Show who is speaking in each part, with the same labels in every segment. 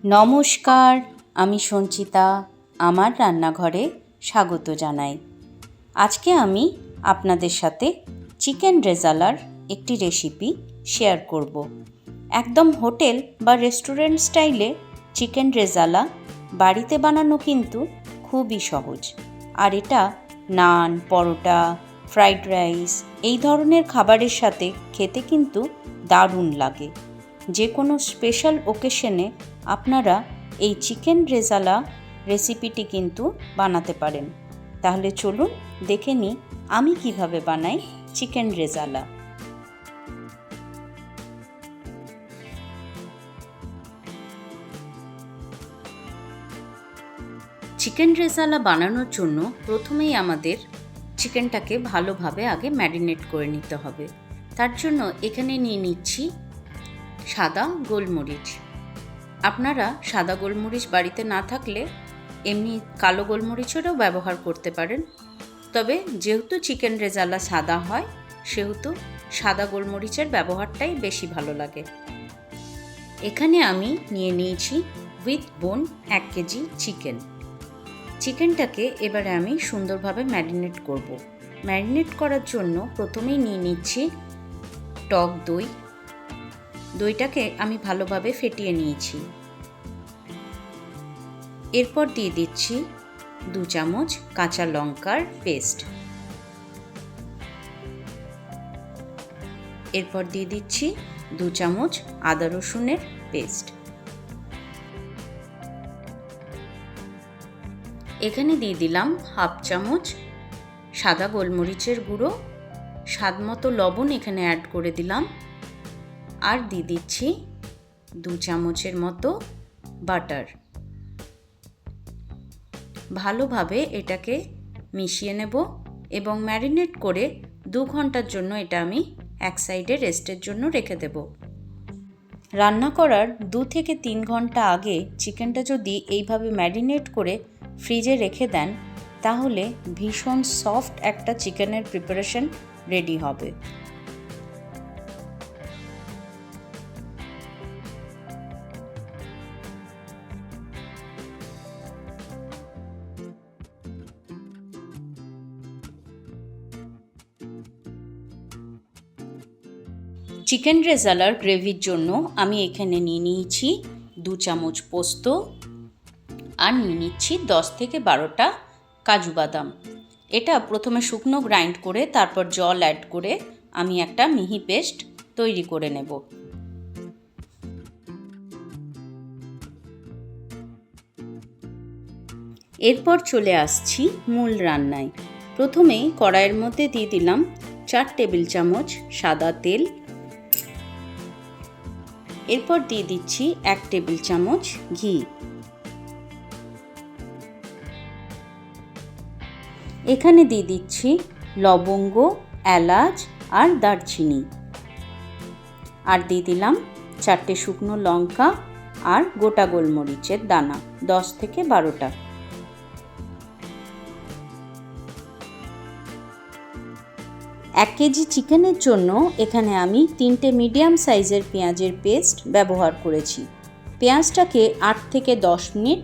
Speaker 1: নমস্কার, আমি সঞ্চিতা। আমার রান্নাঘরে স্বাগত জানাই। আজকে আমি আপনাদের সাথে চিকেন রেজালার একটি রেসিপি শেয়ার করব। একদম হোটেল বা রেস্টুরেন্ট স্টাইলে চিকেন রেজালা বাড়িতে বানানো কিন্তু খুবই সহজ। আর এটা নান, পরোটা, ফ্রাইড রাইস এই ধরনের খাবারের সাথে খেতে কিন্তু দারুণ লাগে। যে কোনো স্পেশাল ওকেশনে আপনারা এই চিকেন রেজালা রেসিপিটি কিন্তু বানাতে পারেন। তাহলে চলুন দেখে নিই আমি কিভাবে বানাই চিকেন রেজালা। চিকেন রেজালা বানানোর জন্য প্রথমেই আমাদের চিকেনটাকে ভালোভাবে আগে ম্যারিনেট করে নিতে হবে। তার জন্য এখানে নিয়ে নিচ্ছি সাদা গোলমরিচ। আপনারা সাদা গোলমরিচ বাড়িতে না থাকলে এমনি কালো গোলমরিচেরও ব্যবহার করতে পারেন। তবে যেহেতু চিকেন রেজালা সাদা হয় সেহেতু সাদা গোলমরিচের ব্যবহারটাই বেশি ভালো লাগে। এখানে আমি নিয়ে নিয়েছি উইথ বোন 1 কেজি চিকেন। চিকেনটাকে এবারে আমি সুন্দরভাবে ম্যারিনেট করব। ম্যারিনেট করার জন্য প্রথমেই নিয়ে নিচ্ছি টক দই। দইটাকে আমি ভালোভাবে ফেটিয়ে নিয়েছি। এরপর দিয়ে দিচ্ছি 2 চামচ কাঁচা লঙ্কার পেস্ট। এরপর দিয়ে দিচ্ছি 2 চামচ আদা রসুনের পেস্ট। এখানে দিয়ে দিলাম 1/2 চামচ সাদা গোলমরিচের গুঁড়ো। স্বাদ মতো লবণ এখানে অ্যাড করে দিলাম। আর দিয়ে দিচ্ছি 2 চামচের মতো বাটার। ভালোভাবে এটাকে মিশিয়ে নেব এবং ম্যারিনেট করে 2 ঘন্টার জন্য এটা আমি এক সাইডে রেস্টের জন্য রেখে দেব। রান্না করার 2 থেকে 3 ঘন্টা আগে চিকেনটা যদি এইভাবে ম্যারিনেট করে ফ্রিজে রেখে দেন তাহলে ভীষণ সফট একটা চিকেনের প্রিপারেশন রেডি হবে। চিকেন রেজালার গ্রেভির জন্য আমি এখানে নিয়ে নিয়েছি 2 চামচ পোস্ত আর নিয়ে নিচ্ছি 10 থেকে 12টা কাজু বাদাম। এটা প্রথমে শুকনো গ্রাইন্ড করে তারপর জল অ্যাড করে আমি একটা মিহি পেস্ট তৈরি করে নেব। এরপর চলে আসছি মূল রান্নায়। প্রথমেই কড়াইয়ের মধ্যে দিয়ে দিলাম 4 টেবিল চামচ সাদা তেল। এরপর দিয়ে দিচ্ছি 1 টেবিল চামচ ঘি। এখানে দিয়ে দিচ্ছি লবঙ্গ, এলাচ আর দারচিনি। আর দিয়ে দিলাম 4টে শুকনো লঙ্কা আর গোটা গোলমরিচের দানা 10 থেকে 12টা। এক কেজি চিকেনের জন্য এখানে আমি 3টে মিডিয়াম সাইজের পেঁয়াজের পেস্ট ব্যবহার করেছি। পেঁয়াজটাকে 8 থেকে 10 মিনিট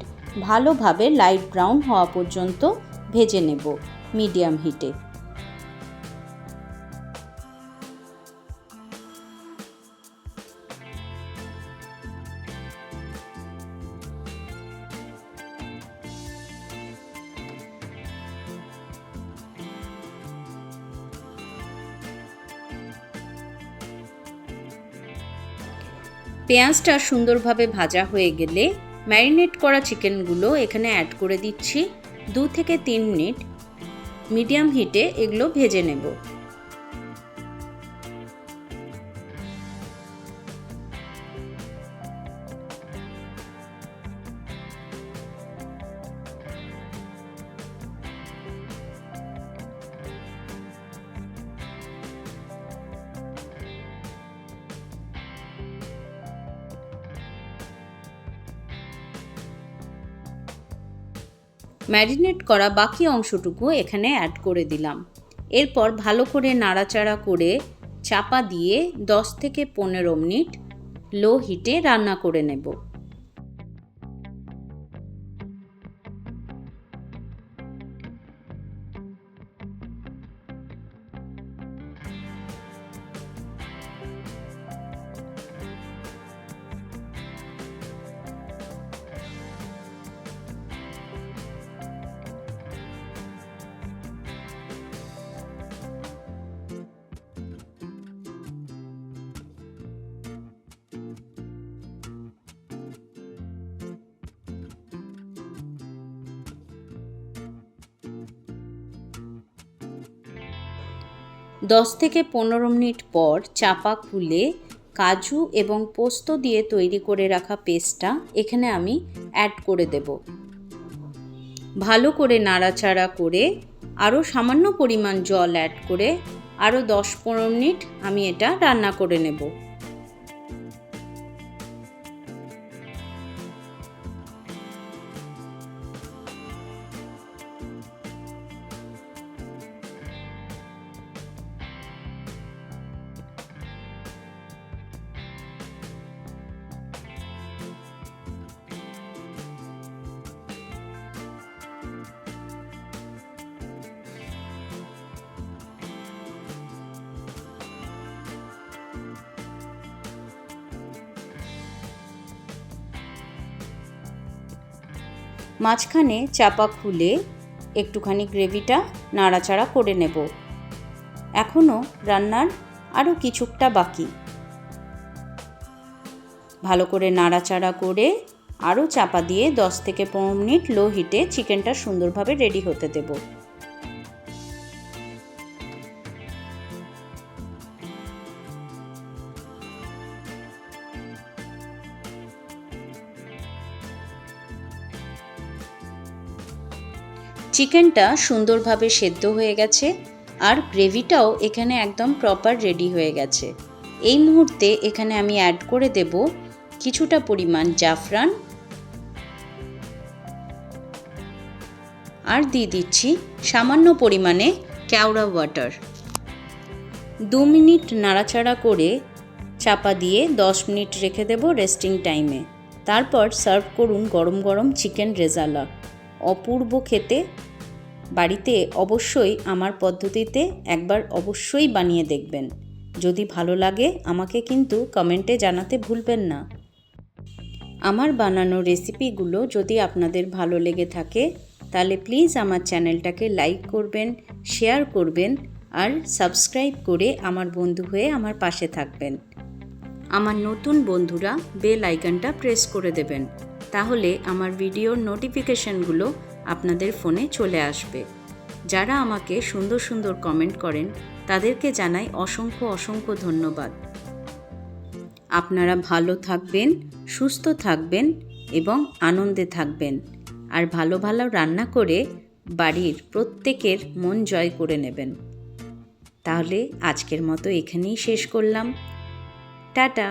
Speaker 1: ভালোভাবে লাইট ব্রাউন হওয়া পর্যন্ত ভেজে নেব মিডিয়াম হিটে। পেঁয়াজটা সুন্দরভাবে ভাজা হয়ে গেলে ম্যারিনেট করা চিকেনগুলো এখানে অ্যাড করে দিচ্ছি। 2 থেকে 3 মিনিট মিডিয়াম হিটে এগুলো ভেজে নেব। ম্যারিনেট করা বাকি অংশটুকু এখানে অ্যাড করে দিলাম। এরপর ভালো করে নাড়াচাড়া করে চাপা দিয়ে 10 থেকে 15 মিনিট লো হিটে রান্না করে নেব। 10 থেকে 15 মিনিট পর চাপা খুলে কাজু এবং পোস্ত দিয়ে তৈরি করে রাখা পেস্টটা এখানে আমি অ্যাড করে দেব। ভালো করে নাড়াচাড়া করে আরও সামান্য পরিমাণ জল অ্যাড করে আরও 10-15 মিনিট আমি এটা রান্না করে নেব। মাঝখানে চাপা খুলে একটুখানি গ্রেভিটা নাড়াচাড়া করে নেব। এখনও রান্নার আরও কিছুটা বাকি। ভালো করে নাড়াচাড়া করে আরও চাপা দিয়ে 10 থেকে 15 মিনিট লো হিটে চিকেনটা সুন্দরভাবে রেডি হতে দেব। চিকেনটা সুন্দরভাবে সেদ্ধ হয়ে গেছে আর গ্রেভিটাও এখানে একদম প্রপার রেডি হয়ে গেছে। এই মুহূর্তে এখানে আমি অ্যাড করে দেব কিছুটা পরিমাণ জাফরান আর দিয়ে দিচ্ছি সামান্য পরিমাণে কেওড়া ওয়াটার। 2 মিনিট নাড়াচাড়া করে চাপা দিয়ে 10 মিনিট রেখে দেব রেস্টিং টাইমে। তারপর সার্ভ করুন গরম গরম চিকেন রেজালা। অপূর্ব খেতে। বাড়িতে অবশ্যই আমার পদ্ধতিতে একবার অবশ্যই বানিয়ে দেখবেন। যদি ভালো লাগে আমাকে কিন্তু কমেন্টে জানাতে ভুলবেন না। আমার বানানো রেসিপিগুলো যদি আপনাদের ভালো লেগে থাকে তাহলে প্লিজ আমার চ্যানেলটাকে লাইক করবেন, শেয়ার করবেন আর সাবস্ক্রাইব করে আমার বন্ধু হয়ে আমার পাশে থাকবেন। আমার নতুন বন্ধুরা বেল আইকনটা প্রেস করে দেবেন, তাহলে আমার ভিডিওর নোটিফিকেশনগুলো আপনাদের ফোনে চলে আসবে। যারা আমাকে সুন্দর সুন্দর কমেন্ট করেন তাদেরকে জানাই অসংখ্য অসংখ্য ধন্যবাদ। আপনারা ভালো থাকবেন, সুস্থ থাকবেন এবং আনন্দে থাকবেন আর ভালো ভালো রান্না করে বাড়ির প্রত্যেকের মন জয় করে নেবেন। তাহলে আজকের মতো এখানেই শেষ করলাম। টাটা।